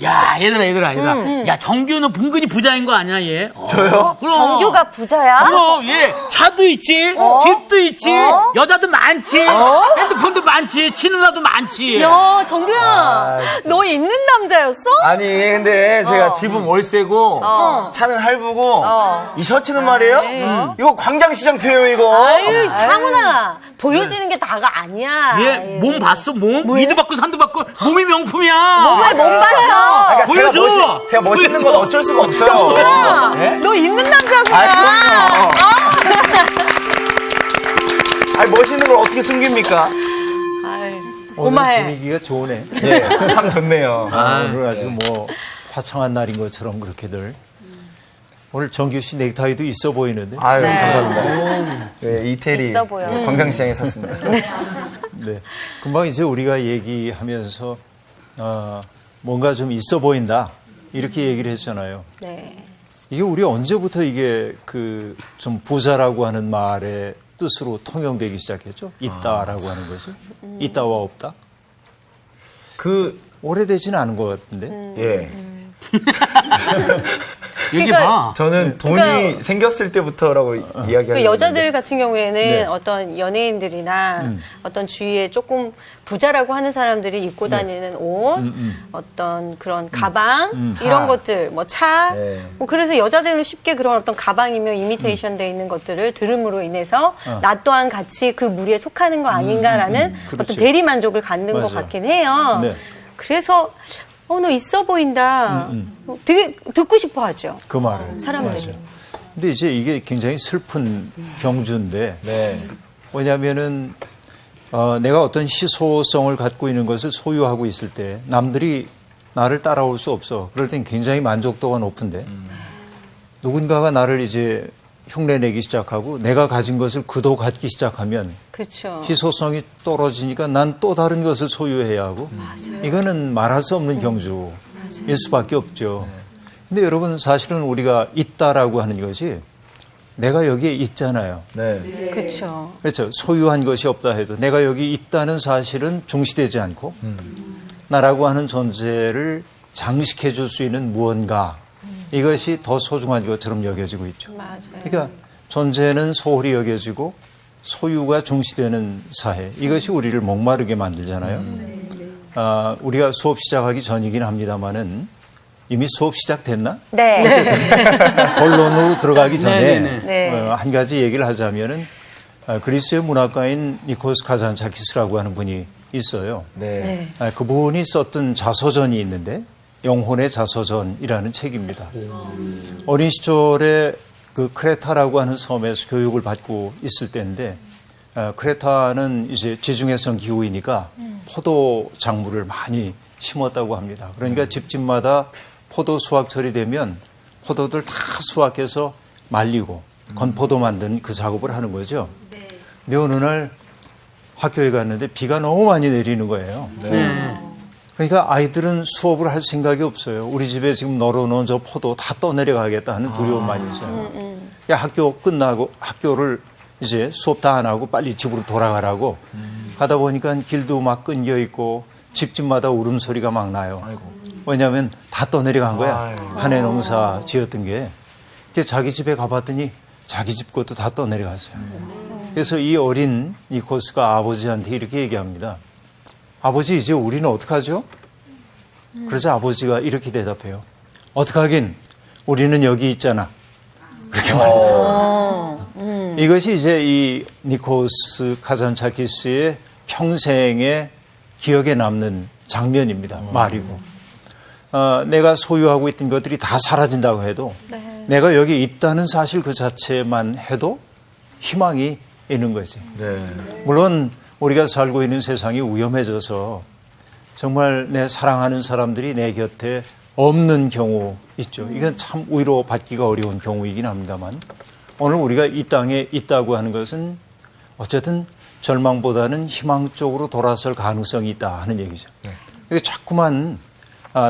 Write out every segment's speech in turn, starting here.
야, 얘들아. 야, 정규는 봉근이 부자인 거 아니야, 얘? 저요? 그럼. 정규가 부자야? 그럼, 얘 차도 있지, 집도 있지, 여자도 많지, 핸드폰도 많지, 치는 누나도 많지. 야, 정규야, 너 있는 남자였어? 아니, 근데 제가 집은 월세고, 차는 할부고, 이 셔츠는 말이에요? 이거 광장시장표예요, 이거. 아유, 상훈아, 보여지는 게 다가 아니야. 얘 몸 봤어, 몸? 이도 받고 산도 받고, 몸이 명품이야. 몸을 못 봤어. 그러니까 보여줘. 제가 멋있는 건 어쩔 수가 없어요. 예? 너 있는 남자구나. 아, 그럼요. 아니, 멋있는 걸 어떻게 숨깁니까? 오늘 고마해. 분위기가 좋네. 예, 참 좋네요. 오늘 아주 뭐 화창한 날인 것처럼 그렇게들. 오늘 정규 씨 넥타이도 있어 보이는데. 아유, 감사합니다. 네, 이태리 있어 보여. 광장시장에 샀습니다. 네. 금방 이제 우리가 얘기하면서 뭔가 좀 있어 보인다 이렇게 얘기를 했잖아요. 네. 이게 우리 언제부터 이게 좀 부자라고 하는 말의 뜻으로 통용되기 시작했죠? 있다라고 하는 것이 있다와 없다. 오래되지는 않은 것 같은데. 예. 얘기해봐. 저는 돈이 그러니까 생겼을 때부터라고 이야기하는 그 여자들 같은 경우에는 네. 어떤 연예인들이나 어떤 주위에 조금 부자라고 하는 사람들이 입고 다니는 옷, 어떤 그런 가방, 이런 것들, 뭐 차, 네. 뭐 그래서 여자들은 쉽게 그런 어떤 가방이며 이미테이션 돼 있는 것들을 들음으로 인해서 나 또한 같이 그 무리에 속하는 거 아닌가라는 그렇지. 어떤 대리 만족을 갖는 것 맞아. 같긴 해요. 네. 그래서 너 있어 보인다. 되게 듣고 싶어 하죠. 그 말을. 사람들이. 맞아요. 근데 이제 이게 굉장히 슬픈 경주인데. 네. 왜냐면은 내가 어떤 희소성을 갖고 있는 것을 소유하고 있을 때 남들이 나를 따라올 수 없어. 그럴 땐 굉장히 만족도가 높은데 누군가가 나를 이제 흉내내기 시작하고 내가 가진 것을 그도 갖기 시작하면 그렇죠. 희소성이 떨어지니까 난 또 다른 것을 소유해야 하고 이거는 말할 수 없는 경주일 수밖에 없죠. 근데 여러분 사실은 우리가 있다라고 하는 것이 내가 여기에 있잖아요. 네. 그렇죠. 그렇죠. 소유한 것이 없다 해도 내가 여기 있다는 사실은 중시되지 않고 나라고 하는 존재를 장식해 줄 수 있는 무언가 이것이 더 소중한 것처럼 여겨지고 있죠. 맞아요. 그러니까 존재는 소홀히 여겨지고 소유가 중시되는 사회 이것이 우리를 목마르게 만들잖아요. 우리가 수업 시작하기 전이긴 합니다만은 이미 수업 시작됐나? 네. 본론으로 들어가기 전에 네. 한 가지 얘기를 하자면은 그리스의 문학가인 니코스 카잔차키스라고 하는 분이 있어요. 네. 그분이 썼던 자서전이 있는데 영혼의 자서전이라는 책입니다. 어린 시절에 그 크레타라고 하는 섬에서 교육을 받고 있을 때인데 크레타는 이제 지중해성 기후이니까 포도 작물을 많이 심었다고 합니다. 그러니까 집집마다 포도 수확철이 되면 포도들 다 수확해서 말리고 건포도 만드는 그 작업을 하는 거죠. 근데 어느 날 학교에 갔는데 비가 너무 많이 내리는 거예요. 그러니까 아이들은 수업을 할 생각이 없어요. 우리 집에 지금 널어놓은 저 포도 다 떠내려가겠다 하는 두려움만 있어요. 야, 학교 끝나고 학교를 이제 수업 다 안 하고 빨리 집으로 돌아가라고 가다 보니까 길도 막 끊겨 있고 집집마다 울음소리가 막 나요. 왜냐하면 다 떠내려간 거야. 한 해 농사 지었던 게. 그래서 자기 집에 가봤더니 자기 집 것도 다 떠내려갔어요. 그래서 이 어린 니코스가 아버지한테 이렇게 얘기합니다. 아버지, 이제 우리는 어떡하죠? 그래서 아버지가 이렇게 대답해요. 어떡하긴, 우리는 여기 있잖아. 그렇게 말했어요. 이것이 이제 이 니코스 카잔차키스의 평생의 기억에 남는 장면입니다. 말이고. 내가 소유하고 있던 것들이 다 사라진다고 해도 내가 여기 있다는 사실 그 자체만 해도 희망이 있는 거지. 네. 물론 우리가 살고 있는 세상이 위험해져서 정말 내 사랑하는 사람들이 내 곁에 없는 경우 있죠. 이건 참 위로받기가 어려운 경우이긴 합니다만 오늘 우리가 이 땅에 있다고 하는 것은 어쨌든 절망보다는 희망 쪽으로 돌아설 가능성이 있다 하는 얘기죠. 그러니까 자꾸만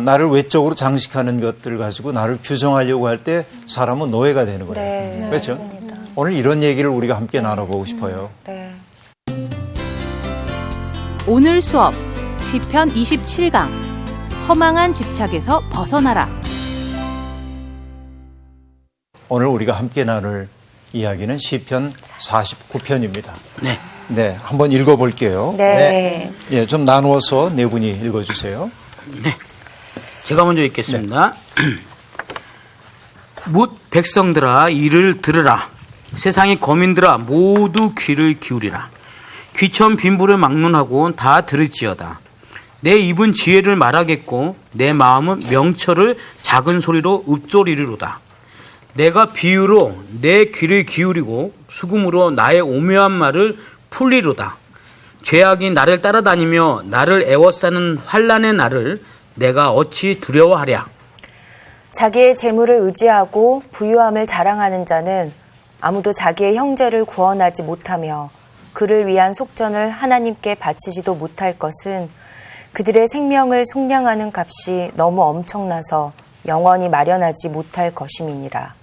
나를 외적으로 장식하는 것들을 가지고 나를 규정하려고 할 때 사람은 노예가 되는 거예요. 네, 그렇죠? 맞습니다. 오늘 이런 얘기를 우리가 함께 나눠보고 싶어요. 네. 오늘 수업 시편 27강 허망한 집착에서 벗어나라. 오늘 우리가 함께 나눌 이야기는 시편 49편입니다. 네. 네, 한번 읽어볼게요. 네. 예, 좀 나누어서 네 분이 읽어주세요. 제가 먼저 읽겠습니다. 뭇 백성들아 이를 들으라. 세상의 거민들아 모두 귀를 기울이라. 귀천 빈부를 막론하고 다 들을지어다. 내 입은 지혜를 말하겠고 내 마음은 명철을 작은 소리로 읊조리리로다. 내가 비유로 내 귀를 기울이고 수금으로 나의 오묘한 말을 풀리로다. 죄악이 나를 따라다니며 나를 애워싸는 환난의 날을 내가 어찌 두려워하랴. 자기의 재물을 의지하고 부유함을 자랑하는 자는 아무도 자기의 형제를 구원하지 못하며 그를 위한 속전을 하나님께 바치지도 못할 것은 그들의 생명을 속량하는 값이 너무 엄청나서 영원히 마련하지 못할 것임이니라.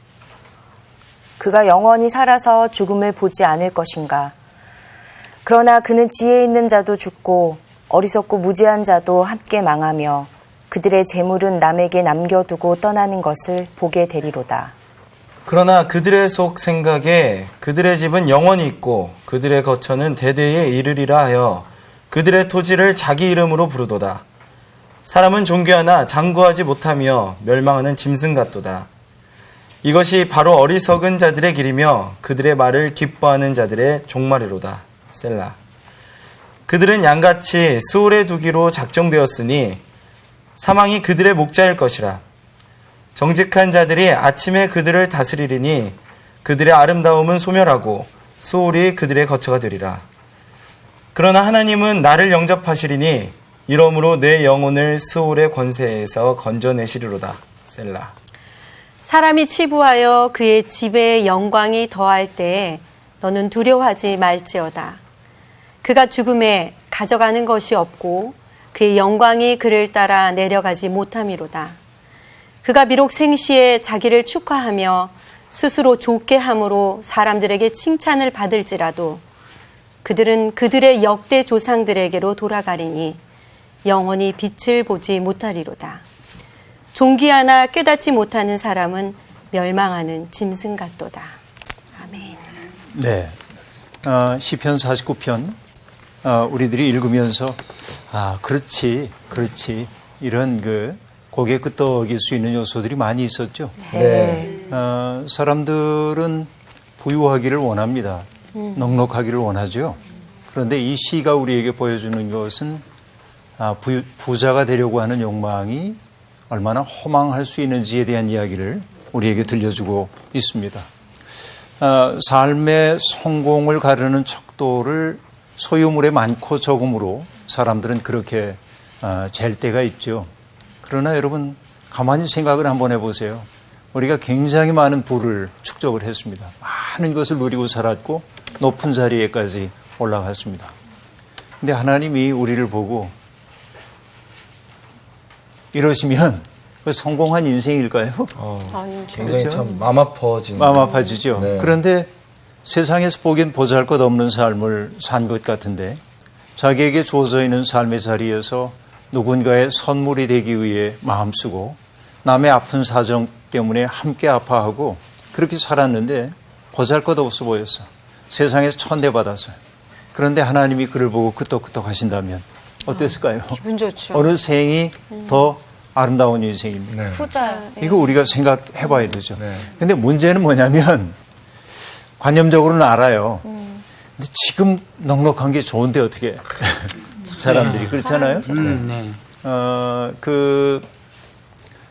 그가 영원히 살아서 죽음을 보지 않을 것인가. 그러나 그는 지혜 있는 자도 죽고 어리석고 무지한 자도 함께 망하며 그들의 재물은 남에게 남겨두고 떠나는 것을 보게 되리로다. 그러나 그들의 속 생각에 그들의 집은 영원히 있고 그들의 거처는 대대에 이르리라 하여 그들의 토지를 자기 이름으로 부르도다. 사람은 존귀하나 장구하지 못하며 멸망하는 짐승 같도다. 이것이 바로 어리석은 자들의 길이며 그들의 말을 기뻐하는 자들의 종말이로다. 셀라. 그들은 양같이 수월에 두기로 작정되었으니 사망이 그들의 목자일 것이라. 정직한 자들이 아침에 그들을 다스리리니 그들의 아름다움은 소멸하고 수월이 그들의 거처가 되리라. 그러나 하나님은 나를 영접하시리니 이러므로 내 영혼을 수월의 권세에서 건져내시리로다. 셀라. 사람이 치부하여 그의 집에 영광이 더할 때에 너는 두려워하지 말지어다. 그가 죽음에 가져가는 것이 없고 그의 영광이 그를 따라 내려가지 못함이로다. 그가 비록 생시에 자기를 축하하며 스스로 좋게 함으로 사람들에게 칭찬을 받을지라도 그들은 그들의 역대 조상들에게로 돌아가리니 영원히 빛을 보지 못하리로다. 존귀하나 깨닫지 못하는 사람은 멸망하는 짐승 같도다. 아멘. 네, 시편 49편 우리들이 읽으면서 그렇지 이런 고개 끄덕일 수 있는 요소들이 많이 있었죠. 네. 사람들은 부유하기를 원합니다. 넉넉하기를 원하죠. 그런데 이 시가 우리에게 보여주는 것은 부자가 되려고 하는 욕망이 얼마나 허망할 수 있는지에 대한 이야기를 우리에게 들려주고 있습니다. 삶의 성공을 가르는 척도를 소유물의 많고 적음으로 사람들은 그렇게 잴 때가 있죠. 그러나 여러분 가만히 생각을 한번 해보세요. 우리가 굉장히 많은 부를 축적을 했습니다. 많은 것을 누리고 살았고 높은 자리에까지 올라갔습니다. 근데 하나님이 우리를 보고 이러시면 그 성공한 인생일까요? 굉장히 그렇죠? 참 마음 아파지는. 마음 아파지죠. 네. 그런데 세상에서 보기엔 보잘것없는 삶을 산 것 같은데 자기에게 주어져 있는 삶의 자리에서 누군가의 선물이 되기 위해 마음 쓰고 남의 아픈 사정 때문에 함께 아파하고 그렇게 살았는데 보잘것없어 보였어. 세상에서 천대받았어요. 그런데 하나님이 그를 보고 끄떡끄떡 하신다면 어땠을까요? 기분 좋죠. 어느 생이 더 아름다운 인생입니다. 네. 후자. 이거 우리가 생각해 봐야 되죠. 네. 근데 문제는 뭐냐면 관념적으로는 알아요. 근데 지금 넉넉한 게 좋은데 어떻게 사람들이 그렇잖아요. 네. 그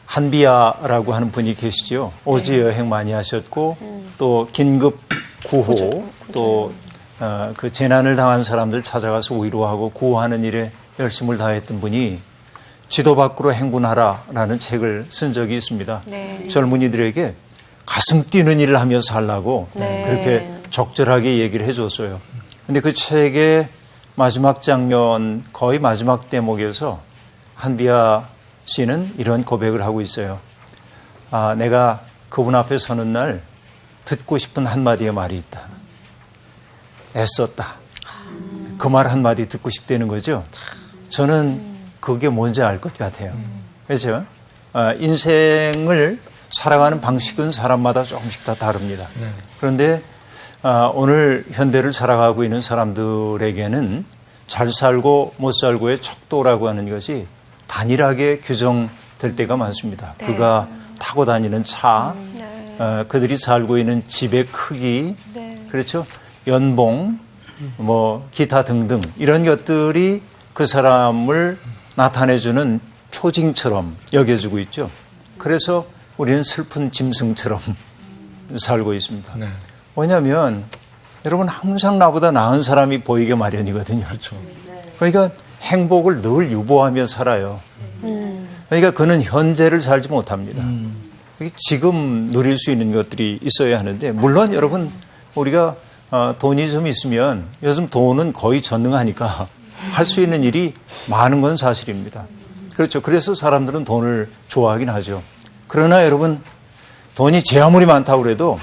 한비아라고 하는 분이 계시죠. 오지 여행 많이 하셨고 또 긴급 구호 또 그 재난을 당한 사람들 찾아가서 위로하고 구호하는 일에 열심을 다했던 분이 지도 밖으로 행군하라라는 책을 쓴 적이 있습니다. 네. 젊은이들에게 가슴 뛰는 일을 하며 살라고 네. 그렇게 적절하게 얘기를 해줬어요. 근데 그 책의 마지막 장면, 거의 마지막 대목에서 한비아 씨는 이런 고백을 하고 있어요. 내가 그분 앞에 서는 날 듣고 싶은 한마디의 말이 있다. 애썼다. 그 말 한마디 듣고 싶다는 거죠. 저는 그게 뭔지 알 것 같아요. 그렇죠? 인생을 살아가는 방식은 사람마다 조금씩 다 다릅니다. 그런데 오늘 현대를 살아가고 있는 사람들에게는 잘 살고 못 살고의 척도라고 하는 것이 단일하게 규정될 때가 많습니다. 그가 타고 다니는 차, 그들이 살고 있는 집의 크기, 그렇죠? 연봉, 뭐 기타 등등 이런 것들이 그 사람을 나타내주는 표징처럼 여겨지고 있죠. 그래서 우리는 슬픈 짐승처럼 살고 있습니다. 왜냐하면 여러분 항상 나보다 나은 사람이 보이게 마련이거든요. 그러니까 행복을 늘 유보하며 살아요. 그러니까 그는 현재를 살지 못합니다. 지금 누릴 수 있는 것들이 있어야 하는데 물론 여러분 우리가 돈이 좀 있으면 요즘 돈은 거의 전능하니까 할 수 있는 일이 많은 건 사실입니다. 그렇죠. 그래서 사람들은 돈을 좋아하긴 하죠. 그러나 여러분 돈이 제 아무리 많다고 그래도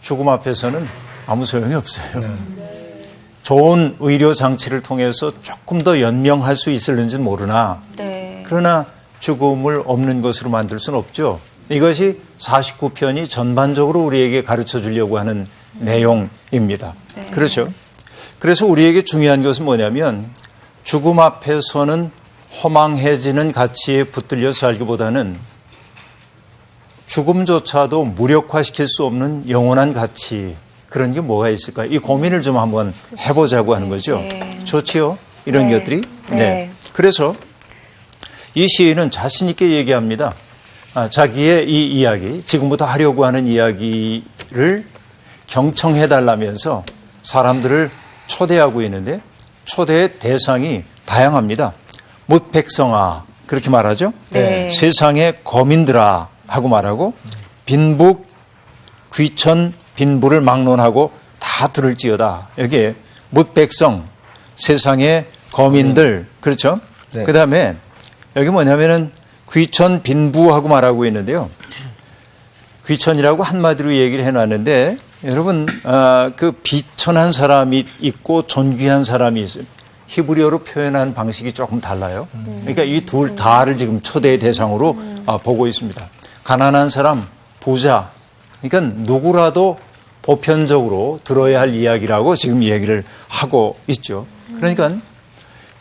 죽음 앞에서는 아무 소용이 없어요. 좋은 의료 장치를 통해서 조금 더 연명할 수 있을는지는 모르나 그러나 죽음을 없는 것으로 만들 수는 없죠. 이것이 49편이 전반적으로 우리에게 가르쳐 주려고 하는 내용입니다. 그렇죠. 그래서 우리에게 중요한 것은 뭐냐면 죽음 앞에서는 허망해지는 가치에 붙들려 살기보다는 죽음조차도 무력화시킬 수 없는 영원한 가치 그런 게 뭐가 있을까? 이 고민을 좀 한번 해보자고 하는 거죠. 좋지요? 이런 것들이. 그래서 이 시인은 자신 있게 얘기합니다. 자기의 이 이야기, 지금부터 하려고 하는 이야기를 경청해달라면서 사람들을 초대하고 있는데 초대의 대상이 다양합니다. 뭇백성아 그렇게 말하죠. 세상의 거민들아 하고 말하고 빈북 귀천 빈부를 막론하고 다 들을지어다. 여기에 뭇백성 세상의 거민들 그렇죠. 그다음에 여기 뭐냐면은 귀천 빈부하고 말하고 있는데요. 귀천이라고 한마디로 얘기를 해놨는데 여러분 그 비천한 사람이 있고 존귀한 사람이 있어요. 히브리어로 표현한 방식이 조금 달라요. 그러니까 이 둘 다를 지금 초대의 대상으로 보고 있습니다. 가난한 사람, 부자. 그러니까 누구라도 보편적으로 들어야 할 이야기라고 지금 얘기를 하고 있죠. 그러니까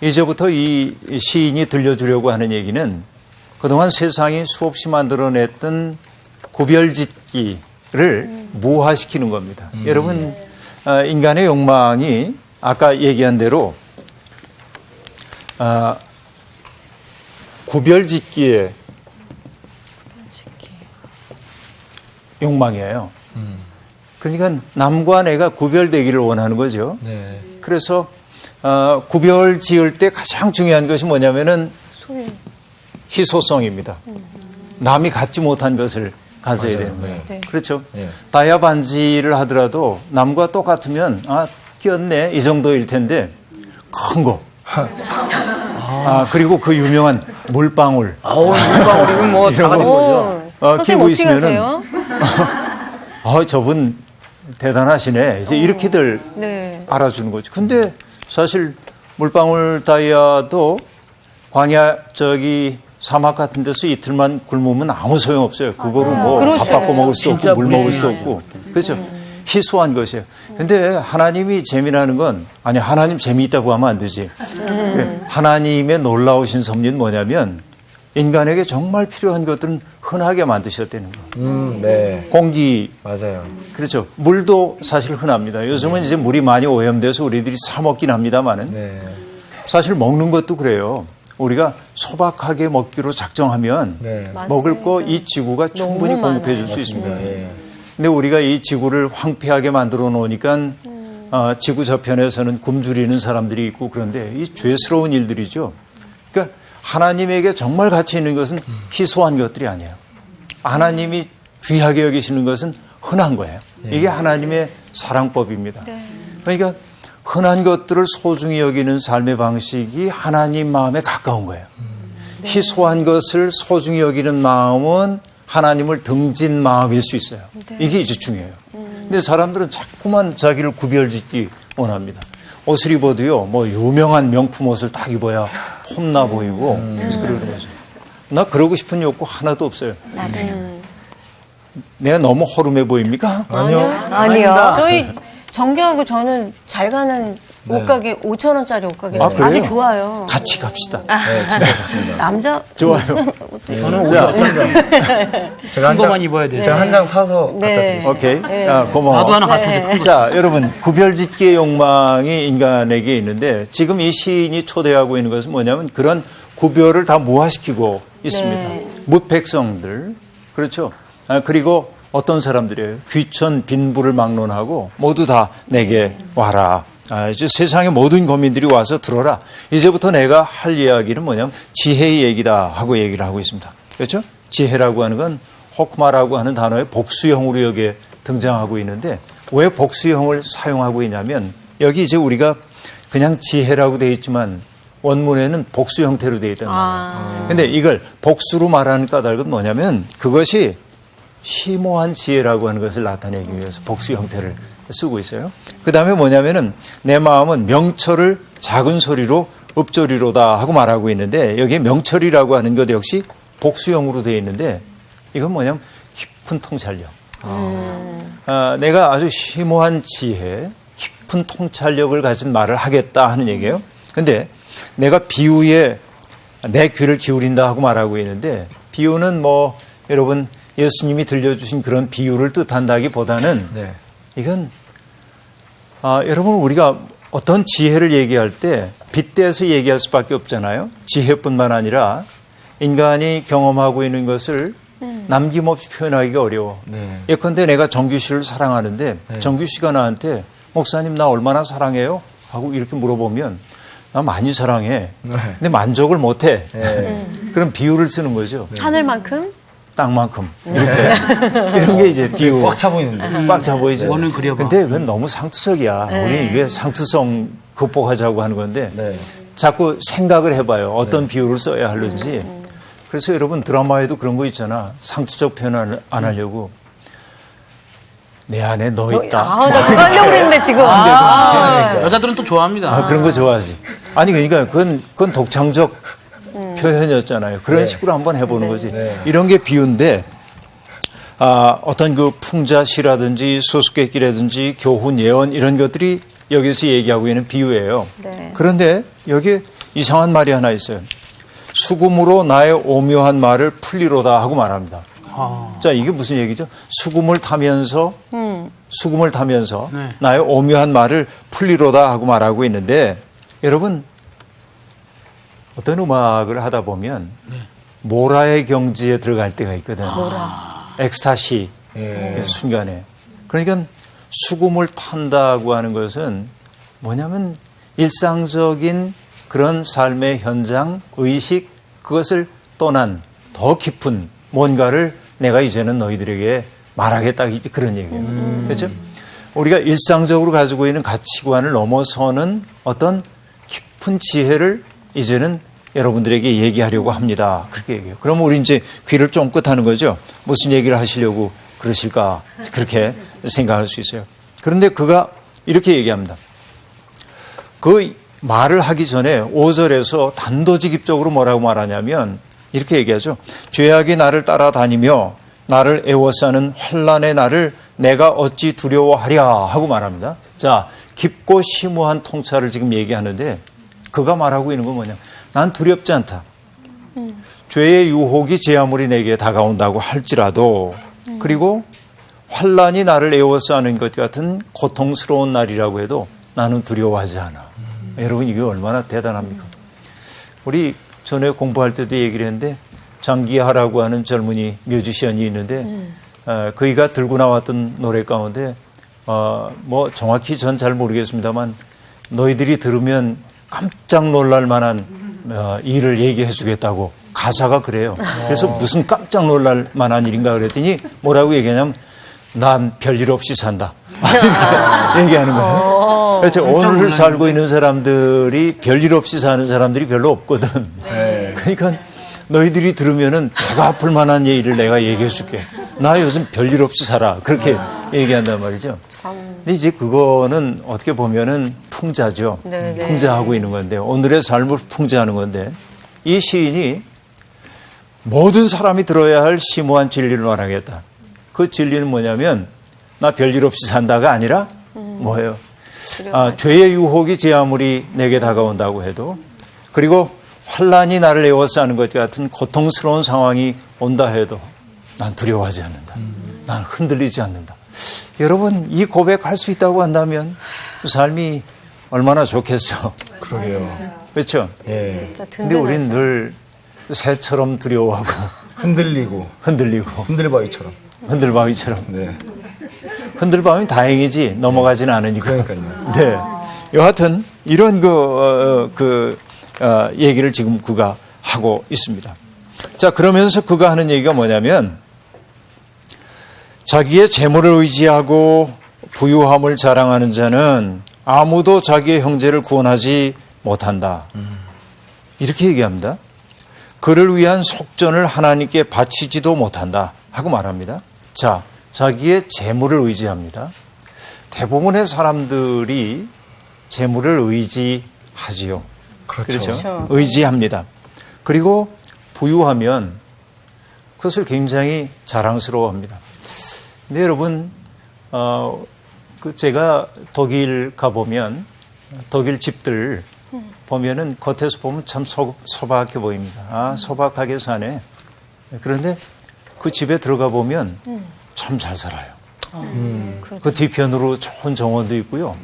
이제부터 이 시인이 들려주려고 하는 얘기는 그동안 세상이 수없이 만들어냈던 구별짓기를 무화시키는 겁니다. 여러분 인간의 욕망이 아까 얘기한 대로 구별짓기의 욕망이에요. 그러니까 남과 내가 구별되기를 원하는 거죠. 그래서 구별 지을 때 가장 중요한 것이 뭐냐면은 희소성입니다. 남이 갖지 못한 것을 가져야 되는 거예요. 그렇죠. 다이아 반지를 하더라도 남과 똑같으면 끼었네 이 정도일 텐데 큰 거. 그리고 그 유명한 물방울. 물방울이면 뭐 다 가진 거죠. 끼고 있으면은 저분 대단하시네. 이제 이렇게들 알아주는 거죠. 근데 사실 물방울 다이아도 광야 사막 같은 데서 이틀만 굶으면 아무 소용 없어요. 그거를 밥 바꿔 먹을 수도 없고 물 먹을 수도 없고. 그렇죠. 희소한 것이에요. 근데 하나님이 재미나는 건 하나님 재미있다고 하면 안 되지. 하나님의 놀라우신 섭리는 뭐냐면 인간에게 정말 필요한 것들은 흔하게 만드셨다는 거. 공기. 맞아요. 그렇죠. 물도 사실 흔합니다. 요즘은 이제 물이 많이 오염돼서 우리들이 사 먹긴 합니다만은 사실 먹는 것도 그래요. 우리가 소박하게 먹기로 작정하면 먹을 거 이 지구가 충분히 공급해 줄 수 있습니다. 근데 우리가 이 지구를 황폐하게 만들어 놓으니까 지구 저편에서는 굶주리는 사람들이 있고 그런데 이 죄스러운 일들이죠. 그러니까 하나님에게 정말 가치 있는 것은 희소한 것들이 아니에요. 하나님이 귀하게 여기시는 것은 흔한 거예요. 이게 하나님의 사랑법입니다. 그러니까 흔한 것들을 소중히 여기는 삶의 방식이 하나님 마음에 가까운 거예요. 희소한 것을 소중히 여기는 마음은 하나님을 등진 마음일 수 있어요. 이게 이제 중요해요. 근데 사람들은 자꾸만 자기를 구별짓기 원합니다. 옷을 입어도요, 뭐 유명한 명품 옷을 딱 입어야 폼나 보이고 그래서 그러는 거죠. 나 그러고 싶은 욕구 하나도 없어요. 내가 너무 허름해 보입니까? 아니요. 저희 정규하고 저는 잘 가는 옷가게 5,000원짜리 옷가게 아, 그래요? 아주 좋아요. 같이 갑시다. 네, 진짜 좋습니다. 남자 좋아요. 저는 자, 제가 큰 거만 입어야 돼요. 제가 한 장 사서 네. 갖다 드리겠습니다. 오케이. 아, 고마워. 나도 하나 갖다 줘. 자, 여러분, 구별짓기의 욕망이 인간에게 있는데 지금 이 시인이 초대하고 있는 것은 뭐냐면 그런 구별을 다 무화시키고 있습니다. 네. 뭇백성들, 그렇죠. 그리고 어떤 사람들이에요. 귀천 빈부를 막론하고 모두 다 내게 와라. 이제 세상의 모든 거민들이 와서 들어라. 이제부터 내가 할 이야기는 뭐냐면 지혜의 얘기다 하고 얘기를 하고 있습니다. 그렇죠? 지혜라고 하는 건 호크마라고 하는 단어의 복수형으로 여기에 등장하고 있는데 왜 복수형을 사용하고 있냐면 여기 이제 우리가 그냥 지혜라고 되어 있지만 원문에는 복수 형태로 되어 있단 말이에요. 근데 이걸 복수로 말하는 까닭은 뭐냐면 그것이 심오한 지혜라고 하는 것을 나타내기 위해서 복수 형태를 쓰고 있어요. 그 다음에 뭐냐면은 내 마음은 명철을 작은 소리로 읊조리로다 하고 말하고 있는데 여기에 명철이라고 하는 것 역시 복수형으로 되어 있는데 이건 뭐냐면 깊은 통찰력. 내가 아주 심오한 지혜, 깊은 통찰력을 가진 말을 하겠다 하는 얘기예요. 근데 내가 비유에 내 귀를 기울인다 하고 말하고 있는데 비유는 뭐 여러분 예수님이 들려주신 그런 비유를 뜻한다기보다는 네. 이건 여러분 우리가 어떤 지혜를 얘기할 때 빗대서 얘기할 수밖에 없잖아요. 지혜뿐만 아니라 인간이 경험하고 있는 것을 남김없이 표현하기가 어려워. 네. 예컨대 내가 정규 씨를 사랑하는데 정규 씨가 나한테 목사님 나 얼마나 사랑해요? 하고 이렇게 물어보면 나 많이 사랑해. 근데 만족을 못해. 그럼 비유를 쓰는 거죠. 하늘만큼? 땅만큼. 이렇게. 이런 게 이제 비유. 꽉 차 보이는데. 꽉 차 보이죠. 원을 그려봐. 근데 그건 너무 상투적이야. 우리 이게 상투성 극복하자고 하는 건데 네. 자꾸 생각을 해봐요. 어떤 비유를 써야 하는지. 그래서 여러분 드라마에도 그런 거 있잖아. 상투적 표현 안 하려고. 내 안에 너 있다. 나 그거 하려고 그랬는데 지금. 여자들은 또 좋아합니다. 그런 거 좋아하지. 아니 그러니까 그건 독창적 표현이었잖아요. 그런 식으로 한번 해보는 거지. 이런 게 비유인데 어떤 그 풍자시라든지 수수께끼라든지 교훈, 예언 이런 것들이 여기서 얘기하고 있는 비유예요. 네. 그런데 여기에 이상한 말이 하나 있어요. 수금으로 나의 오묘한 말을 풀리로다 하고 말합니다. 자, 이게 무슨 얘기죠? 수금을 타면서 네. 나의 오묘한 말을 풀리로다 하고 말하고 있는데 여러분 어떤 음악을 하다 보면 모라의 경지에 들어갈 때가 있거든. 엑스타시 순간에. 그러니까 수금을 탄다고 하는 것은 뭐냐면 일상적인 그런 삶의 현장, 의식 그것을 떠난 더 깊은 뭔가를 내가 이제는 너희들에게 말하겠다 이제 그런 얘기예요. 그렇죠? 우리가 일상적으로 가지고 있는 가치관을 넘어서는 어떤 깊은 지혜를 이제는 여러분들에게 얘기하려고 합니다. 그렇게 얘기해요. 그러면 우리 이제 귀를 쫑긋하는 거죠. 무슨 얘기를 하시려고 그러실까? 그렇게 생각할 수 있어요. 그런데 그가 이렇게 얘기합니다. 그 말을 하기 전에 5절에서 단도직입적으로 뭐라고 말하냐면 이렇게 얘기하죠. 죄악이 나를 따라다니며 나를 애워싸는 환난의 나를 내가 어찌 두려워하랴 하고 말합니다. 자, 깊고 심오한 통찰을 지금 얘기하는데 그가 말하고 있는 건 뭐냐. 난 두렵지 않다. 죄의 유혹이 제 아무리 내게 다가온다고 할지라도 그리고 환난이 나를 애워싸는 것 같은 고통스러운 날이라고 해도 나는 두려워하지 않아. 여러분 이게 얼마나 대단합니까? 우리 전에 공부할 때도 얘기를 했는데 장기하라고 하는 젊은이 뮤지션이 있는데 그이가 들고 나왔던 노래 가운데 뭐 정확히 전 잘 모르겠습니다만 너희들이 들으면 깜짝 놀랄 만한 일을 얘기해 주겠다고 가사가 그래요. 그래서 무슨 깜짝 놀랄 만한 일인가 그랬더니 뭐라고 얘기하냐면 난 별일 없이 산다. 얘기하는 거예요. 그렇죠. 오늘을 살고 있는 사람들이 별일 없이 사는 사람들이 별로 없거든. 그러니까 너희들이 들으면은 배가 아플 만한 얘기를 내가 얘기해 줄게. 나 요즘 별일 없이 살아. 그렇게 얘기한단 말이죠. 근데 이제 그거는 어떻게 보면은 풍자죠. 네네. 풍자하고 있는 건데, 오늘의 삶을 풍자하는 건데, 이 시인이 모든 사람이 들어야 할 심오한 진리를 말하겠다. 그 진리는 뭐냐면, 나 별일 없이 산다가 아니라 뭐예요? 죄의 유혹이 제 아무리 내게 다가온다고 해도, 그리고 환란이 나를 에워싸는 것 같은 고통스러운 상황이 온다 해도 난 두려워하지 않는다. 난 흔들리지 않는다. 여러분, 이 고백할 수 있다고 한다면 삶이 얼마나 좋겠어. 그러게요. 그렇죠? 예. 진짜 근데 우리는 든든하죠. 늘 새처럼 두려워하고 흔들리고 흔들리고 흔들바위처럼. 흔들바위처럼. 네. 흔들바위는 다행이지 넘어가지는 않으니까. 그러니까요. 네. 여하튼 이런 얘기를 지금 그가 하고 있습니다. 자, 그러면서 그가 하는 얘기가 뭐냐면, 자기의 재물을 의지하고 부유함을 자랑하는 자는 아무도 자기의 형제를 구원하지 못한다. 이렇게 얘기합니다. 그를 위한 속전을 하나님께 바치지도 못한다 하고 말합니다. 자, 자기의 재물을 의지합니다. 대부분의 사람들이 재물을 의지하지요. 그렇죠. 의지합니다. 그리고 부유하면 그것을 굉장히 자랑스러워합니다. 근데 여러분, 제가 독일 가보면 독일 집들 보면은 겉에서 보면 참 소박해 보입니다. 아, 소박하게 사네. 그런데 그 집에 들어가 보면 참 잘 살아요. 그 뒤편으로 좋은 정원도 있고요.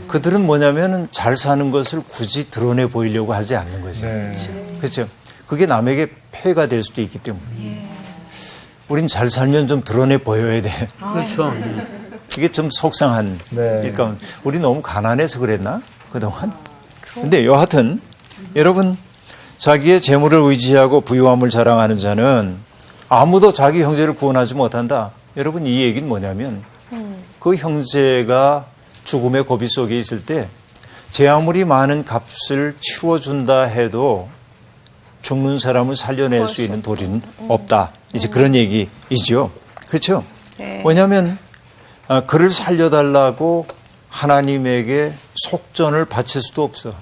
그들은 뭐냐면은 잘 사는 것을 굳이 드러내 보이려고 하지 않는 거죠. 네. 그렇죠. 그게 남에게 폐해가 될 수도 있기 때문에. 우린 잘 살면 좀 드러내 보여야 돼. 그렇죠. 이게 좀 속상한 네. 일까. 우리 너무 가난해서 그랬나? 그동안? 근데 여하튼 여러분, 자기의 재물을 의지하고 부유함을 자랑하는 자는 아무도 자기 형제를 구원하지 못한다. 여러분, 이 얘기는 뭐냐면 그 형제가 죽음의 고비 속에 있을 때 제 아무리 많은 값을 치워준다 해도 죽는 사람을 살려낼 수 있는 도리는 없다. 이제 그런 얘기이죠. 그렇죠? 네. 왜냐하면 그를 살려달라고 하나님에게 속전을 바칠 수도 없어.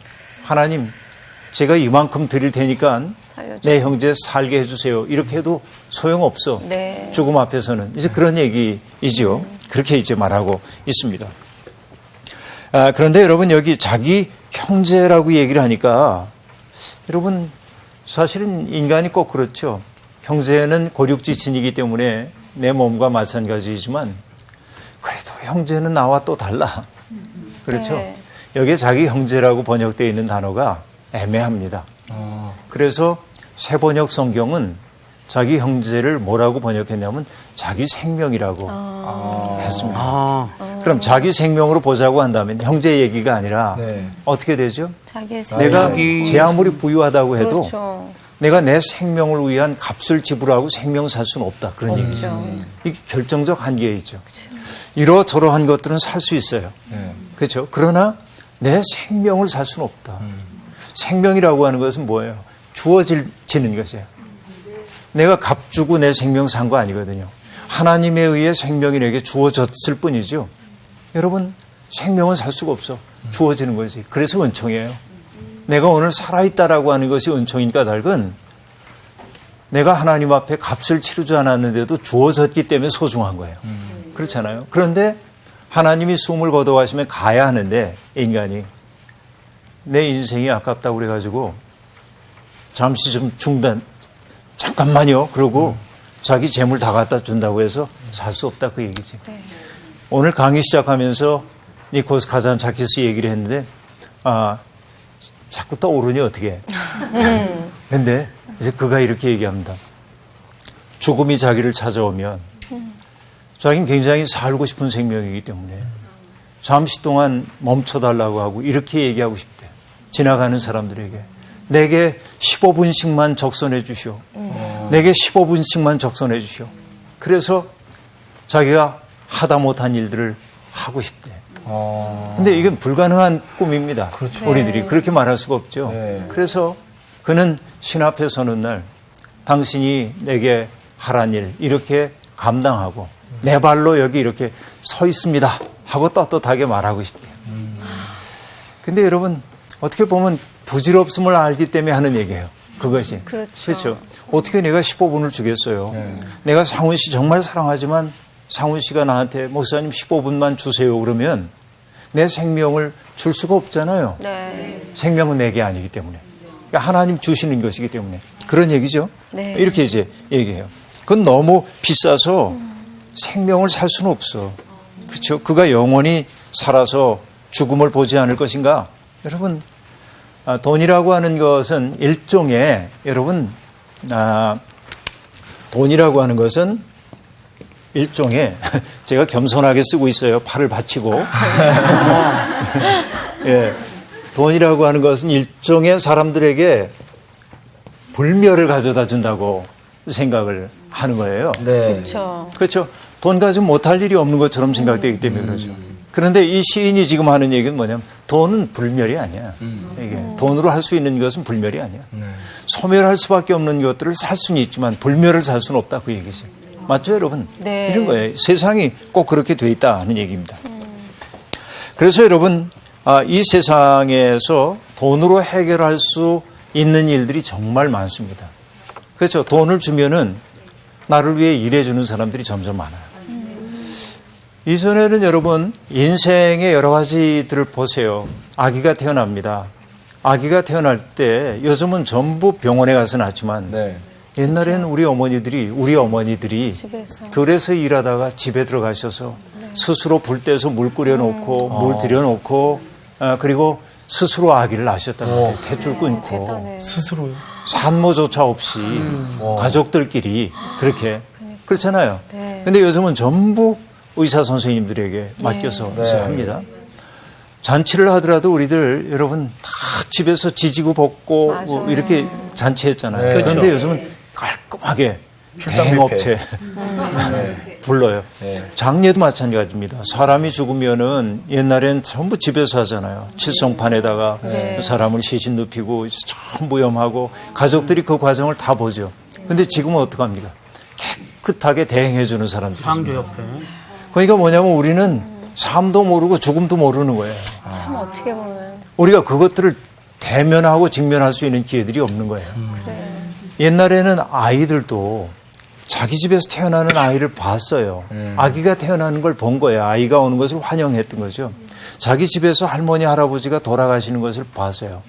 하나님, 제가 이만큼 드릴 테니까 살려주세요. 내 형제 살게 해주세요. 이렇게 해도 소용없어. 네. 죽음 앞에서는. 이제 그런 얘기이죠. 그렇게 이제 말하고 있습니다. 그런데 여러분, 여기 자기 형제라고 얘기를 하니까 여러분, 사실은 인간이 꼭 그렇죠. 형제는 고륙지친이기 때문에 내 몸과 마찬가지이지만 그래도 형제는 나와 또 달라. 그렇죠. 네. 여기에 자기 형제라고 번역되어 있는 단어가 애매합니다. 그래서 새 번역 성경은 자기 형제를 뭐라고 번역했냐면 자기 생명이라고 했습니다. 아, 그럼 자기 생명으로 보자고 한다면 형제 얘기가 아니라 네. 어떻게 되죠? 자기의 내가 자기- 제 아무리 부유하다고 해도 그렇죠. 내가 내 생명을 위한 값을 지불하고 생명 살 수는 없다. 그런 얘기죠. 이게 결정적 한계이죠. 이러저러한 것들은 살 수 있어요. 네. 그렇죠. 그러나 내 생명을 살 수는 없다. 생명이라고 하는 것은 뭐예요? 주어지는 것이에요. 내가 값 주고 내 생명 산 거 아니거든요. 하나님에 의해 생명이 내게 주어졌을 뿐이죠. 여러분, 생명은 살 수가 없어. 주어지는 거지. 그래서 은총이에요. 내가 오늘 살아있다라고 하는 것이 은총인 까닭은 내가 하나님 앞에 값을 치르지 않았는데도 주어졌기 때문에 소중한 거예요. 그렇잖아요. 그런데 하나님이 숨을 거둬가시면 가야 하는데 인간이 내 인생이 아깝다고 그래가지고 잠시 좀 중단, 잠깐만요. 그러고 자기 재물 다 갖다 준다고 해서 살 수 없다 그 얘기지. 오늘 강의 시작하면서 니코스 카잔차키스 얘기를 했는데 자꾸 떠오르니 어떻게 근데 이제 그가 이렇게 얘기합니다. 죽음이 자기를 찾아오면 자기는 굉장히 살고 싶은 생명이기 때문에 잠시 동안 멈춰달라고 하고 이렇게 얘기하고 싶대. 지나가는 사람들에게 내게 15분씩만 적선해 주시오. 내게 15분씩만 적선해 주시오. 그래서 자기가 하다 못한 일들을 하고 싶대. 근데 이건 불가능한 꿈입니다. 그렇죠. 우리들이 그렇게 말할 수가 없죠. 네. 그래서 그는 신 앞에 서는 날 당신이 내게 하란 일 이렇게 감당하고 내 발로 여기 이렇게 서 있습니다 하고 떳떳하게 말하고 싶대요. 근데 여러분 어떻게 보면 부질없음을 알기 때문에 하는 얘기예요. 그것이. 그렇죠. 어떻게 내가 15분을 주겠어요. 내가 상훈 씨 정말 사랑하지만 상훈 씨가 나한테 목사님 15분만 주세요 그러면 내 생명을 줄 수가 없잖아요. 네. 생명은 내게 아니기 때문에. 그러니까 하나님 주시는 것이기 때문에. 그런 얘기죠. 네. 이렇게 이제 얘기해요. 그건 너무 비싸서 생명을 살 수는 없어. 그렇죠. 그가 영원히 살아서 죽음을 보지 않을 것인가? 여러분, 돈이라고 하는 것은 일종의, 여러분, 돈이라고 하는 것은 일종의, 제가 겸손하게 쓰고 있어요. 팔을 받치고. 예. 돈이라고 하는 것은 일종의 사람들에게 불멸을 가져다 준다고 생각을 하는 거예요. 네. 그렇죠. 그렇죠. 돈 가지고 못할 일이 없는 것처럼 생각되기 때문에 그러죠. 그런데 이 시인이 지금 하는 얘기는 뭐냐면 돈은 불멸이 아니야. 이게 돈으로 할 수 있는 것은 불멸이 아니야. 소멸할 수밖에 없는 것들을 살 수는 있지만 불멸을 살 수는 없다 그 얘기죠. 맞죠 여러분? 네. 이런 거예요. 세상이 꼭 그렇게 돼 있다 하는 얘기입니다. 그래서 여러분 이 세상에서 돈으로 해결할 수 있는 일들이 정말 많습니다. 그렇죠. 돈을 주면은 나를 위해 일해주는 사람들이 점점 많아요. 이전에는 여러분 인생의 여러 가지들을 보세요. 아기가 태어납니다. 아기가 태어날 때 요즘은 전부 병원에 가서 낳지만 네. 옛날에는 우리 어머니들이 집에서. 들에서 일하다가 집에 들어가셔서 스스로 불 떼서 물 끓여놓고 물 들여놓고 그리고 스스로 아기를 낳으셨다는 거예요. 탯줄 끊고 대단해. 스스로요? 산모조차 없이 가족들끼리 그렇게 그렇잖아요. 네. 근데 요즘은 전부 의사 선생님들에게 맡겨서 합니다. 잔치를 하더라도 우리들 여러분 다 집에서 지지고 볶고 뭐 이렇게 잔치했잖아요. 네. 그런데 그렇죠. 요즘은 깔끔하게 출장 대행업체 불러요. 네. 장례도 마찬가지입니다. 사람이 죽으면은 옛날엔 전부 집에서 하잖아요. 칠성판에다가 사람을 시신 눕히고 전부 염하고 가족들이 그 과정을 다 보죠. 근데 지금은 어떡합니까? 깨끗하게 대행해 주는 사람들이 있습니다. 창조협회. 그러니까 뭐냐면 우리는 삶도 모르고 죽음도 모르는 거예요. 참 어떻게 보면. 우리가 그것들을 대면하고 직면할 수 있는 기회들이 없는 거예요. 옛날에는 아이들도 자기 집에서 태어나는 아이를 봤어요. 아기가 태어나는 걸 본 거예요. 아이가 오는 것을 환영했던 거죠. 자기 집에서 할머니, 할아버지가 돌아가시는 것을 봤어요.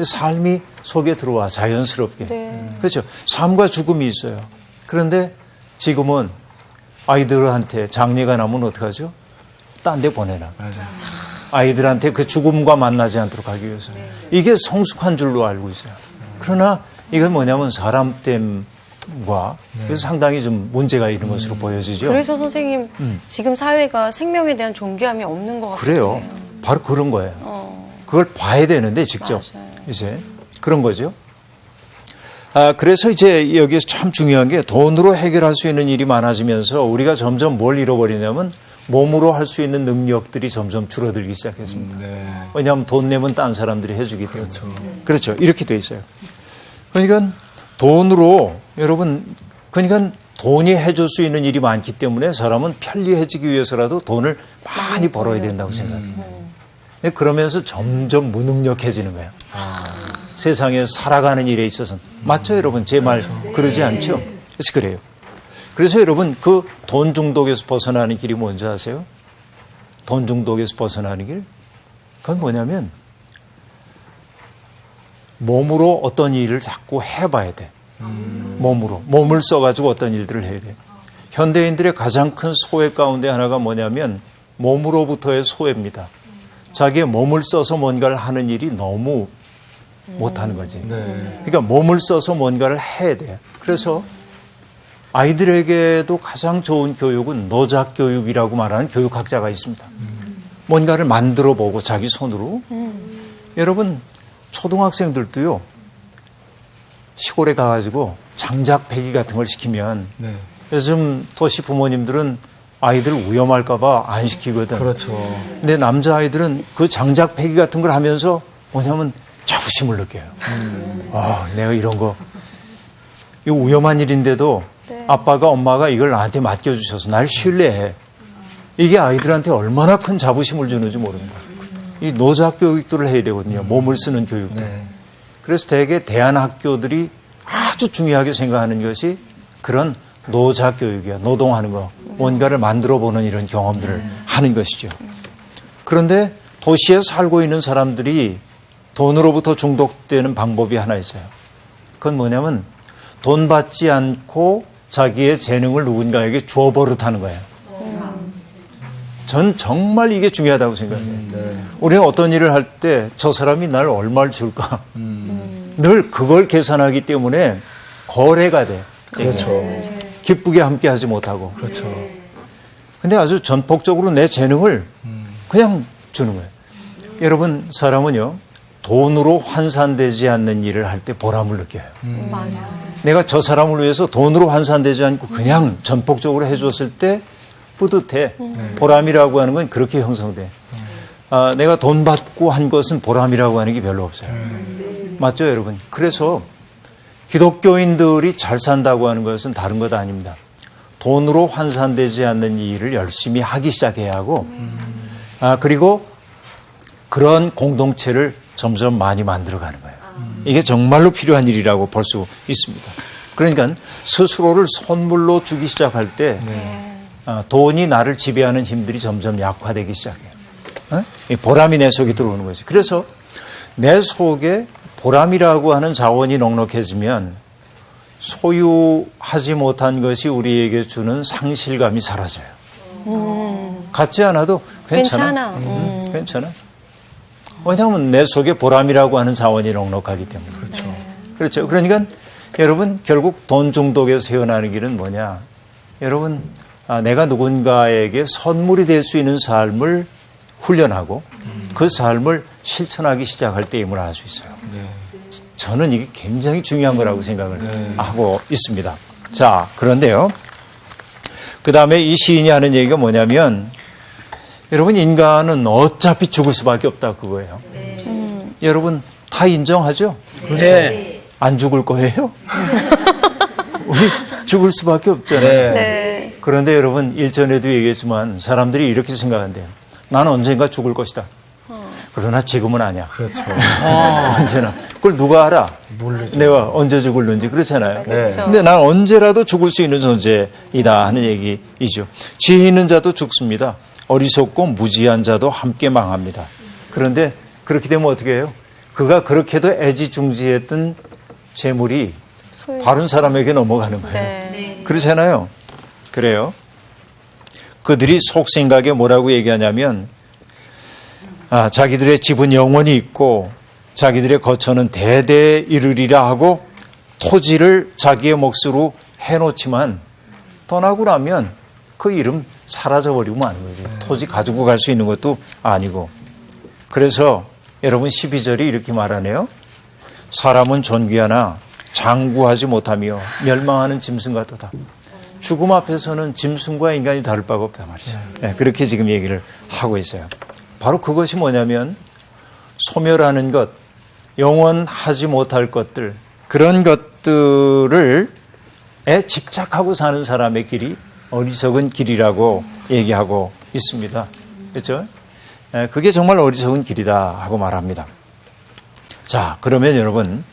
삶이 속에 들어와 자연스럽게. 그렇죠. 삶과 죽음이 있어요. 그런데 지금은 아이들한테 장례가 나면 어떡하죠? 딴 데 보내라. 아이들한테 그 죽음과 만나지 않도록 하기 위해서. 이게 성숙한 줄로 알고 있어요. 그러나 이건 뭐냐면 사람 땜과 그래서 상당히 좀 문제가 있는 것으로 보여지죠. 그래서 선생님 지금 사회가 생명에 대한 존귀함이 없는 것 같아요. 그래요. 바로 그런 거예요. 그걸 봐야 되는데 직접 맞아요. 이제 그런 거죠. 그래서 이제 여기서 참 중요한 게 돈으로 해결할 수 있는 일이 많아지면서 우리가 점점 뭘 잃어버리냐면 몸으로 할 수 있는 능력들이 점점 줄어들기 시작했습니다. 왜냐하면 돈 내면 딴 사람들이 해주기 때문에. 그렇죠. 이렇게 돼 있어요. 그러니까 돈으로 여러분 그러니까 돈이 해줄 수 있는 일이 많기 때문에 사람은 편리해지기 위해서라도 돈을 많이 벌어야 된다고 생각해요. 그러면서 점점 무능력해지는 거예요. 세상에 살아가는 일에 있어서는. 맞죠, 여러분? 제 말 그러지 않죠? 그래서 그래요. 그래서 여러분 그 돈 중독에서 벗어나는 길이 뭔지 아세요? 돈 중독에서 벗어나는 길? 그건 뭐냐면 몸으로 어떤 일을 자꾸 해봐야 돼. 몸을 써가지고 어떤 일들을 해야 돼. 현대인들의 가장 큰 소외 가운데 하나가 뭐냐면 몸으로부터의 소외입니다. 자기의 몸을 써서 뭔가를 하는 일이 너무 못하는 거지. 그러니까 몸을 써서 뭔가를 해야 돼. 그래서 아이들에게도 가장 좋은 교육은 노작 교육이라고 말하는 교육학자가 있습니다. 뭔가를 만들어 보고 자기 손으로. 여러분 초등학생들도요. 시골에 가가지고 장작 배기 같은 걸 시키면 요즘 도시 부모님들은 아이들 위험할까 봐 안 시키거든. 그렇죠. 근데 남자아이들은 그 장작 배기 같은 걸 하면서 뭐냐면 자부심을 느껴요. 내가 이런 거 이거 위험한 일인데도 아빠가 엄마가 이걸 나한테 맡겨주셔서 날 신뢰해. 이게 아이들한테 얼마나 큰 자부심을 주는지 모릅니다. 이 노자 교육들을 해야 되거든요. 몸을 쓰는 교육들. 그래서 대개 대안학교들이 아주 중요하게 생각하는 것이 그런 노자 교육이야. 노동하는 거. 뭔가를 만들어 보는 이런 경험들을 하는 것이죠. 그런데 도시에 살고 있는 사람들이 돈으로부터 중독되는 방법이 하나 있어요. 그건 뭐냐면 돈 받지 않고 자기의 재능을 누군가에게 주어 버릇하는 거예요. 전 정말 이게 중요하다고 생각해요. 우리는 어떤 일을 할 때 저 사람이 날 얼마를 줄까? 늘 그걸 계산하기 때문에 거래가 돼. 그렇죠. 기쁘게 함께 하지 못하고. 그렇죠. 근데 아주 전폭적으로 내 재능을 그냥 주는 거예요. 여러분, 사람은요, 돈으로 환산되지 않는 일을 할 때 보람을 느껴요. 맞아. 내가 저 사람을 위해서 돈으로 환산되지 않고 그냥 전폭적으로 해줬을 때 뿌듯해. 보람이라고 하는 건 그렇게 형성돼. 내가 돈 받고 한 것은 보람이라고 하는 게 별로 없어요. 맞죠, 여러분? 그래서 기독교인들이 잘 산다고 하는 것은 다른 것 아닙니다. 돈으로 환산되지 않는 이 일을 열심히 하기 시작해야 하고, 그리고 그런 공동체를 점점 많이 만들어가는 거예요. 이게 정말로 필요한 일이라고 볼 수 있습니다. 그러니까 스스로를 선물로 주기 시작할 때 돈이 나를 지배하는 힘들이 점점 약화되기 시작해요. 이 보람이 내 속에 들어오는 거지. 그래서 내 속에 보람이라고 하는 자원이 넉넉해지면 소유하지 못한 것이 우리에게 주는 상실감이 사라져요. 갖지 않아도 괜찮아. 괜찮아. 왜냐하면 내 속에 보람이라고 하는 자원이 넉넉하기 때문에. 그렇죠. 그렇죠. 그러니까 여러분, 결국 돈 중독에서 헤어나는 길은 뭐냐? 여러분, 내가 누군가에게 선물이 될 수 있는 삶을 훈련하고 그 삶을 실천하기 시작할 때임을 알 수 있어요. 저는 이게 굉장히 중요한 거라고 생각을 하고 있습니다. 자, 그런데요. 그 다음에 이 시인이 하는 얘기가 뭐냐면, 여러분, 인간은 어차피 죽을 수밖에 없다, 그거예요. 여러분, 다 인정하죠? 네. 안 죽을 거예요? 우리 죽을 수밖에 없잖아요. 네. 그런데 여러분, 일전에도 얘기했지만 사람들이 이렇게 생각한대요. 나는 언젠가 죽을 것이다. 그러나 지금은 아니야. 그렇죠. 언제나. 그걸 누가 알아? 모르죠. 내가 언제 죽을는지. 그렇잖아요. 그렇죠. 근데 난 언제라도 죽을 수 있는 존재이다 하는 얘기이죠. 지혜 있는 자도 죽습니다. 어리석고 무지한 자도 함께 망합니다. 그런데 그렇게 되면 어떻게 해요? 그가 그렇게도 애지중지했던 재물이 다른 사람에게 넘어가는 거예요. 네. 그렇잖아요. 그래요. 그들이 속생각에 뭐라고 얘기하냐면, 자기들의 집은 영원히 있고 자기들의 거처는 대대에 이르리라 하고 토지를 자기의 몫으로 해놓지만 떠나고 나면 그 이름 사라져버리고 마는 거죠. 토지 가지고 갈 수 있는 것도 아니고. 그래서 여러분 12절이 이렇게 말하네요. 사람은 존귀하나 장구하지 못하며 멸망하는 짐승 같도다. 죽음 앞에서는 짐승과 인간이 다를 바가 없단 말이죠. 네, 그렇게 지금 얘기를 하고 있어요. 바로 그것이 뭐냐면 소멸하는 것, 영원하지 못할 것들, 그런 것들을 집착하고 사는 사람의 길이 어리석은 길이라고 얘기하고 있습니다. 그렇죠? 그게 정말 어리석은 길이다 하고 말합니다. 자, 그러면 여러분,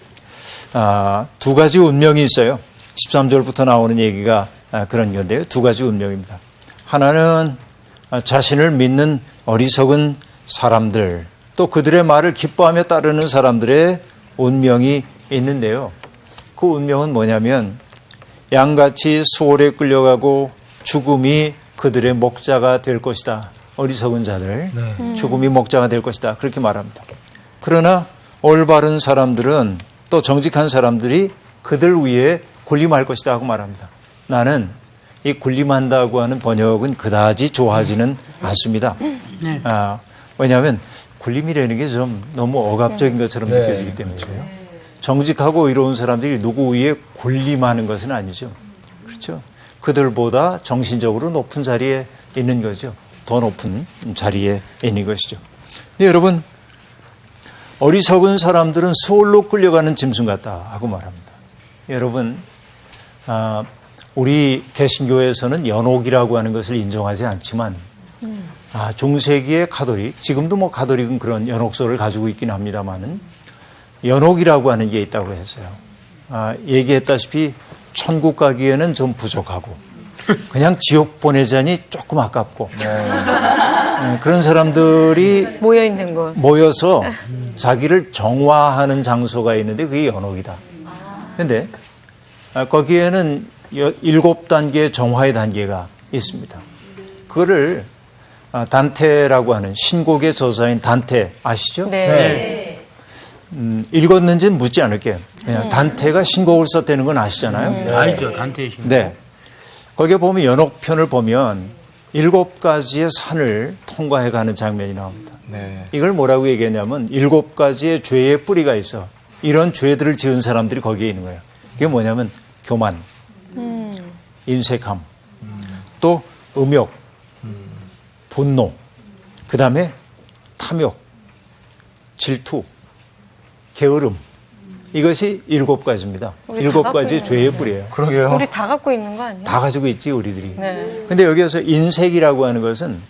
두 가지 운명이 있어요. 13절부터 나오는 얘기가 그런 건데요. 두 가지 운명입니다. 하나는 자신을 믿는 어리석은 사람들, 또 그들의 말을 기뻐하며 따르는 사람들의 운명이 있는데요. 그 운명은 뭐냐면 양같이 수월에 끌려가고 죽음이 그들의 목자가 될 것이다. 어리석은 자들, 죽음이 목자가 될 것이다. 그렇게 말합니다. 그러나 올바른 사람들은, 또 정직한 사람들이 그들 위에 군림할 것이다 하고 말합니다. 나는 이 군림한다고 하는 번역은 그다지 좋아하지는 않습니다. 왜냐하면 군림이라는 게 좀 너무 억압적인 것처럼 느껴지기 때문이에요. 정직하고 의로운 사람들이 누구 위에 군림하는 것은 아니죠. 그렇죠? 그들보다 정신적으로 높은 자리에 있는 거죠. 더 높은 자리에 있는 것이죠. 근데 여러분, 어리석은 사람들은 수월로 끌려가는 짐승 같다 하고 말합니다. 여러분, 우리 개신교에서는 연옥이라고 하는 것을 인정하지 않지만 중세기의 가톨릭, 지금도 뭐 가톨릭은 그런 연옥소를 가지고 있긴 합니다만은 연옥이라고 하는 게 있다고 했어요. 얘기했다시피 천국 가기에는 좀 부족하고 그냥 지옥 보내자니 조금 아깝고 그런 사람들이 모여 있는 곳. 모여서 자기를 정화하는 장소가 있는데 그게 연옥이다. 그런데 거기에는 7단계의 정화의 단계가 있습니다. 그거를 단테라고 하는 신곡의 저자인 단테 아시죠? 네. 읽었는지는 묻지 않을게요. 단테가 신곡을 썼다는 건 아시잖아요. 알죠. 단테의 신곡. 네. 거기에 보면 연옥편을 보면 7가지의 산을 통과해가는 장면이 나옵니다. 네. 이걸 뭐라고 얘기했냐면 7가지의 죄의 뿌리가 있어. 이런 죄들을 지은 사람들이 거기에 있는 거예요. 그게 뭐냐면 교만, 인색함, 또 음욕, 분노, 그 다음에 탐욕, 질투, 게으름. 이것이 7가지입니다. 우리 다 갖고 7가지 있는 죄의 뿌리예요. 그러게요. 우리 다 갖고 있는 거 아니야? 다 가지고 있지 우리들이. 네. 근데 여기에서 인색이라고 하는 것은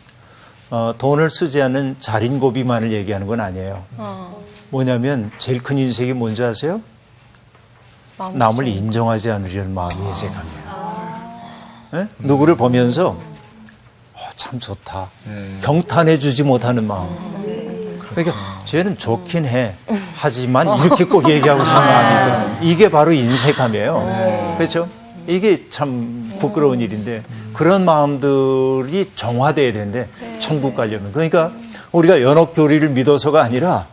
돈을 쓰지 않는 자린고비만을 얘기하는 건 아니에요. 뭐냐면 제일 큰 인색이 뭔지 아세요? 남을 인정하지 않으려는 마음이 인색함이에요. 네? 누구를 보면서 참 좋다. 경탄해 주지 못하는 마음. 그러니까 쟤는 좋긴 해. 하지만 이렇게 꼭 얘기하고 싶은 마음이거든요. 이게 바로 인색함이에요. 그렇죠? 이게 참 부끄러운 일인데 그런 마음들이 정화돼야 되는데 천국 가려면. 그러니까 우리가 연옥교리를 믿어서가 아니라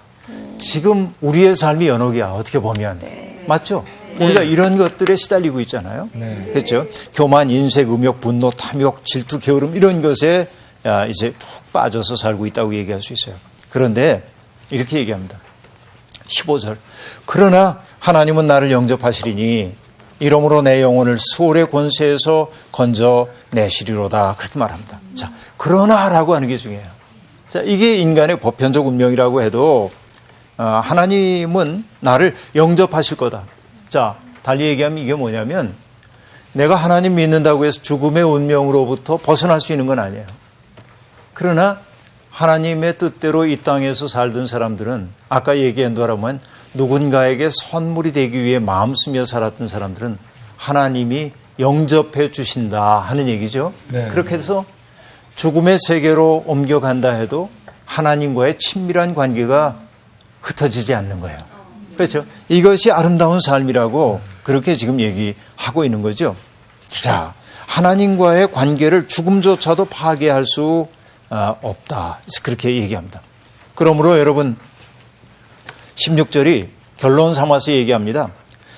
지금 우리의 삶이 연옥이야. 어떻게 보면. 맞죠? 우리가 이런 것들에 시달리고 있잖아요. 그렇죠? 교만, 인색, 음욕, 분노, 탐욕, 질투, 게으름 이런 것에 이제 푹 빠져서 살고 있다고 얘기할 수 있어요. 그런데 이렇게 얘기합니다. 15절. 그러나 하나님은 나를 영접하시리니 이러므로 내 영혼을 수월의 권세에서 건져내시리로다. 그렇게 말합니다. 자, 그러나라고 하는 게 중요해요. 자, 이게 인간의 보편적 운명이라고 해도 하나님은 나를 영접하실 거다. 자, 달리 얘기하면 이게 뭐냐면 내가 하나님 믿는다고 해서 죽음의 운명으로부터 벗어날 수 있는 건 아니에요. 그러나 하나님의 뜻대로 이 땅에서 살던 사람들은 아까 얘기한 대로만 누군가에게 선물이 되기 위해 마음 쓰며 살았던 사람들은 하나님이 영접해 주신다 하는 얘기죠. 네. 그렇게 해서 죽음의 세계로 옮겨간다 해도 하나님과의 친밀한 관계가 흩어지지 않는 거예요. 그렇죠? 이것이 아름다운 삶이라고 그렇게 지금 얘기하고 있는 거죠. 자, 하나님과의 관계를 죽음조차도 파괴할 수 없다. 그렇게 얘기합니다. 그러므로 여러분 16절이 결론 삼아서 얘기합니다.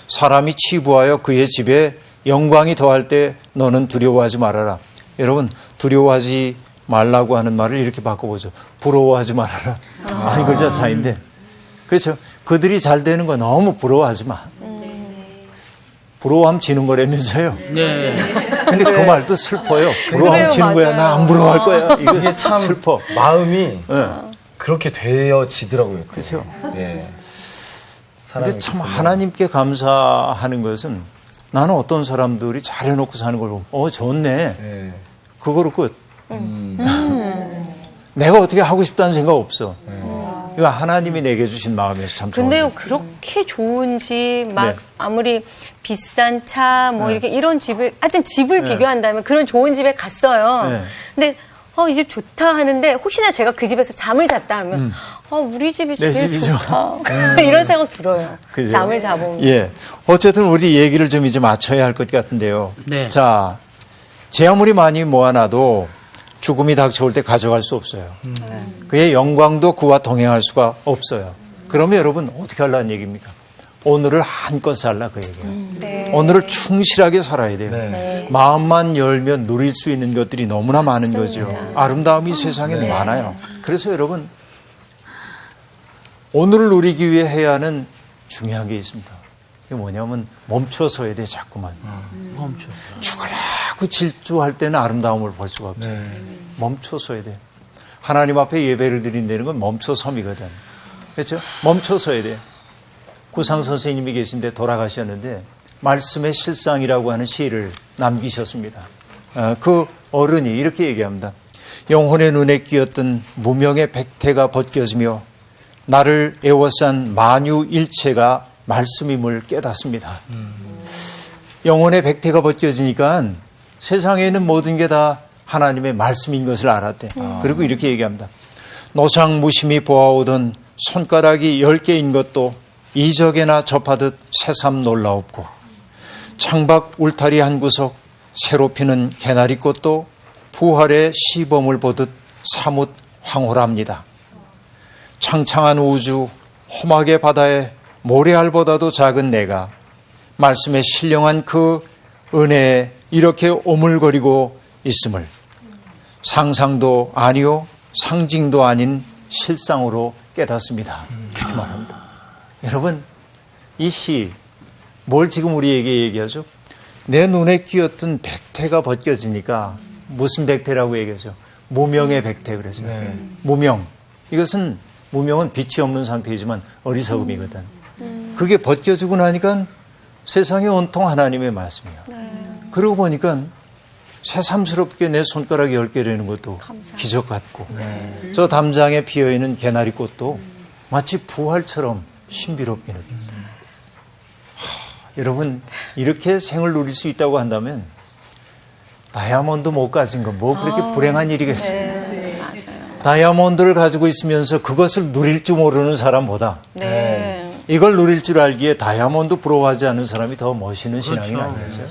사람이 치부하여 그의 집에 영광이 더할 때 너는 두려워하지 말아라. 여러분 두려워하지 말라고 하는 말을 이렇게 바꿔보죠. 부러워하지 말아라. 한 글자 차이인데 그렇죠. 그들이 잘 되는 거 너무 부러워하지 마. 부러워하면 지는 거라면서요. 네. 근데 그 말도 슬퍼요. 부러워하면 그래요, 지는 거야. 나 안 부러워할 거야. 이게 참 슬퍼. 마음이 네. 그렇게 되어지더라고요. 그렇죠. 예. 근데 참 하나님께 감사하는 것은 나는 어떤 사람들이 잘해놓고 사는 걸 보면 좋네. 예. 그거로 끝. 내가 어떻게 하고 싶다는 생각 없어. 이거 하나님이 내게 주신 마음에서 참 좋은 근데요, 그렇게 좋은 집, 막 네. 아무리 비싼 차, 뭐 이렇게 이런 집을, 하여튼 집을 비교한다면 그런 좋은 집에 갔어요. 네. 근데 이 집 좋다 하는데 혹시나 제가 그 집에서 잠을 잤다 하면 우리 집이 내 제일 집이죠. 좋다. 이런 생각 들어요. 그죠? 잠을 자보면. 예. 어쨌든 우리 얘기를 좀 이제 맞춰야 할 것 같은데요. 네. 자, 제 아무리 많이 모아놔도 죽음이 닥쳐올 때 가져갈 수 없어요. 그의 영광도 그와 동행할 수가 없어요. 그러면 여러분 어떻게 하려는 얘기입니까? 오늘을 한껏 살라 그 얘기예요. 오늘을 충실하게 살아야 돼요. 네. 마음만 열면 누릴 수 있는 것들이 너무나 많은 거죠. 아름다움이 세상에 많아요. 그래서 여러분 오늘을 누리기 위해 해야 하는 중요한 게 있습니다. 그게 뭐냐면 멈춰서야 돼 자꾸만. 멈춰. 죽으라고 질주할 때는 아름다움을 볼 수가 없어요. 멈춰서야 돼. 하나님 앞에 예배를 드린다는 건 멈춰섬이거든. 그렇죠? 멈춰서야 돼. 구상 선생님이 계신데 돌아가셨는데 말씀의 실상이라고 하는 시를 남기셨습니다. 그 어른이 이렇게 얘기합니다. 영혼의 눈에 끼었던 무명의 백태가 벗겨지며 나를 에워싼 만유일체가 말씀임을 깨닫습니다. 영혼의 백태가 벗겨지니까 세상에 있는 모든 게 다 하나님의 말씀인 것을 알았대. 그리고 이렇게 얘기합니다. 노상무심히 보아오던 손가락이 10개인 것도 이적에나 접하듯 새삼 놀라웠고 창밖 울타리 한 구석 새로 피는 개나리꽃도 부활의 시범을 보듯 사뭇 황홀합니다. 창창한 우주 험하게 바다에 모래알보다도 작은 내가 말씀에 신령한 그 은혜에 이렇게 오물거리고 있음을 상상도 아니요 상징도 아닌 실상으로 깨닫습니다. 그렇게 말합니다. 여러분, 이 시 뭘 지금 우리에게 얘기하죠? 내 눈에 끼었던 백태가 벗겨지니까 무슨 백태라고 얘기하죠? 무명의 백태 그래서 무명. 이것은 무명은 빛이 없는 상태이지만 어리석음이거든. 그게 벗겨지고 나니까 세상에 온통 하나님의 말씀이야. 그러고 보니까 새삼스럽게 내 손가락 10개라는 것도 기적 같고 저 담장에 피어있는 개나리꽃도 마치 부활처럼 신비롭게 느낍니다. 여러분, 이렇게 생을 누릴 수 있다고 한다면 다이아몬드 못 가진 건 뭐 그렇게 불행한 일이겠어요. 네, 맞아요. 다이아몬드를 가지고 있으면서 그것을 누릴 줄 모르는 사람보다 이걸 누릴 줄 알기에 다이아몬드 부러워하지 않는 사람이 더 멋있는 신앙이 아니겠어요?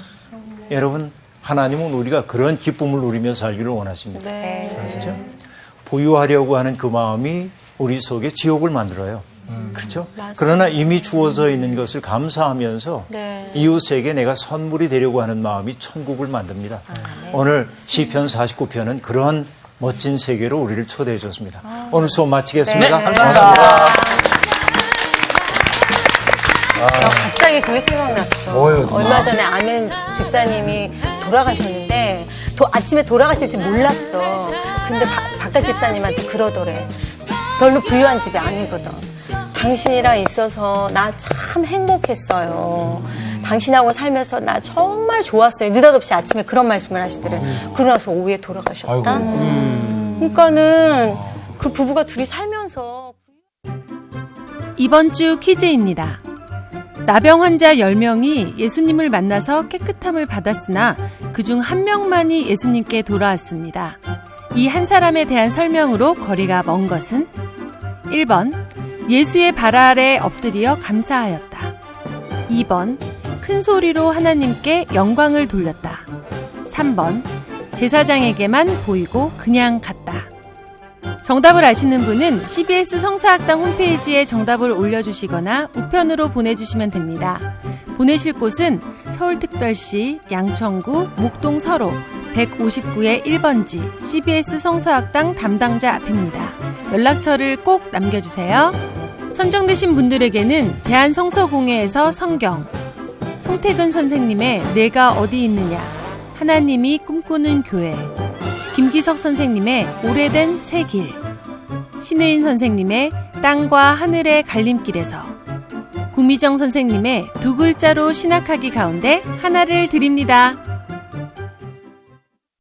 여러분, 하나님은 우리가 그런 기쁨을 누리며 살기를 원하십니다. 그렇죠? 부유하려고 하는 그 마음이 우리 속에 지옥을 만들어요. 그렇죠? 맞습니다. 그러나 이미 주어져 있는 것을 감사하면서 네. 이웃에게 내가 선물이 되려고 하는 마음이 천국을 만듭니다. 오늘 시편 49편은 그런 멋진 세계로 우리를 초대해 줬습니다. 오늘 수업 마치겠습니다. 고맙습니다. 갑자기 그게 생각났어. 얼마 전에 아는 집사님이 돌아가셨는데 아침에 돌아가실지 몰랐어. 근데 바깥 집사님한테 그러더래. 별로 부유한 집이 아니거든. 당신이랑 있어서 나 참 행복했어요. 당신하고 살면서 나 정말 좋았어요. 느닷없이 아침에 그런 말씀을 하시더래. 그러고 나서 오후에 돌아가셨다. 그러니까는 그 부부가 둘이 살면서 이번 주 퀴즈입니다. 나병 환자 10명이 예수님을 만나서 깨끗함을 받았으나 그중 한 명만이 예수님께 돌아왔습니다. 이 한 사람에 대한 설명으로 거리가 먼 것은 1번 예수의 발 아래 엎드려 감사하였다. 2번 큰 소리로 하나님께 영광을 돌렸다. 3번 제사장에게만 보이고 그냥 갔다. 정답을 아시는 분은 CBS 성사학당 홈페이지에 정답을 올려주시거나 우편으로 보내주시면 됩니다. 보내실 곳은 서울특별시 양천구 목동 서로 159의 1번지 CBS 성서학당 담당자 앞입니다. 연락처를 꼭 남겨주세요. 선정되신 분들에게는 대한성서공회에서 성경, 송태근 선생님의 내가 어디 있느냐, 하나님이 꿈꾸는 교회, 김기석 선생님의 오래된 새 길, 신의인 선생님의 땅과 하늘의 갈림길에서, 구미정 선생님의 두 글자로 신학하기 가운데 하나를 드립니다.